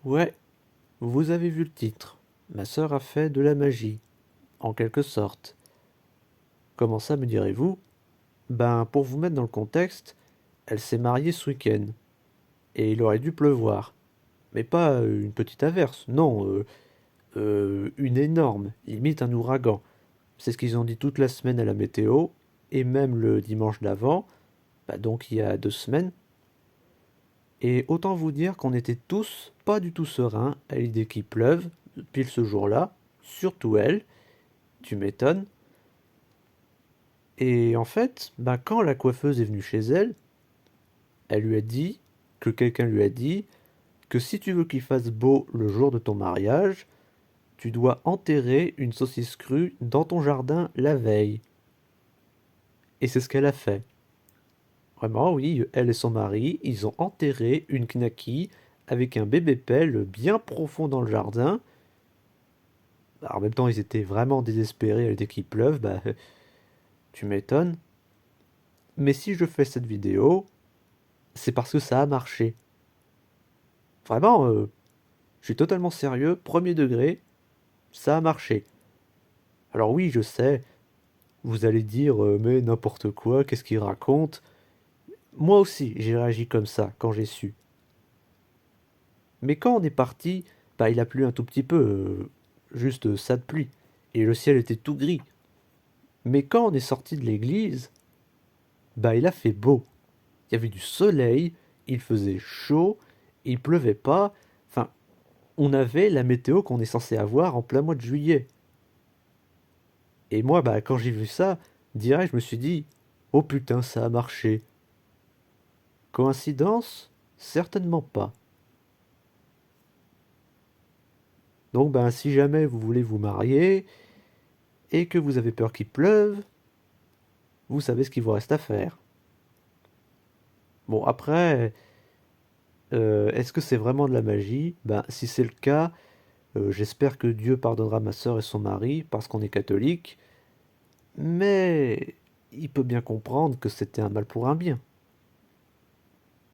Ouais, vous avez vu le titre. Ma sœur a fait de la magie, en quelque sorte. Comment ça, me direz-vous? Ben, pour vous mettre dans le contexte, elle s'est mariée ce week-end, et il aurait dû pleuvoir. Mais pas une petite averse, non, une énorme, limite un ouragan. C'est ce qu'ils ont dit toute la semaine à la météo, et même le dimanche d'avant, bah donc il y a 2 semaines. Et autant vous dire qu'on était tous pas du tout sereins à l'idée qu'il pleuve, pile ce jour-là, surtout elle, tu m'étonnes. Et en fait, bah quand la coiffeuse est venue chez elle, elle lui a dit, que quelqu'un lui a dit, que si tu veux qu'il fasse beau le jour de ton mariage, tu dois enterrer une saucisse crue dans ton jardin la veille. Et c'est ce qu'elle a fait. Vraiment, oui, elle et son mari, ils ont enterré une knacky avec un bébé pelle bien profond dans le jardin. Alors, en même temps, ils étaient vraiment désespérés à l'idée qu'il pleuve, bah, tu m'étonnes. Mais si je fais cette vidéo, c'est parce que ça a marché. Vraiment, je suis totalement sérieux, premier degré, ça a marché. Alors oui, je sais, vous allez dire, mais n'importe quoi, qu'est-ce qu'il raconte? Moi aussi, j'ai réagi comme ça quand j'ai su. Mais quand on est parti, bah il a plu un tout petit peu, juste ça de pluie, et le ciel était tout gris. Mais quand on est sorti de l'église, bah il a fait beau. Il y avait du soleil, il faisait chaud, il pleuvait pas. Enfin, on avait la météo qu'on est censé avoir en plein mois de juillet. Et moi, bah quand j'ai vu ça, direct, je me suis dit, oh putain, ça a marché. Coïncidence? Certainement pas. Donc, ben, si jamais vous voulez vous marier et que vous avez peur qu'il pleuve, vous savez ce qu'il vous reste à faire. Bon, après, est-ce que c'est vraiment de la magie? Ben, si c'est le cas, j'espère que Dieu pardonnera ma sœur et son mari parce qu'on est catholique, mais il peut bien comprendre que c'était un mal pour un bien.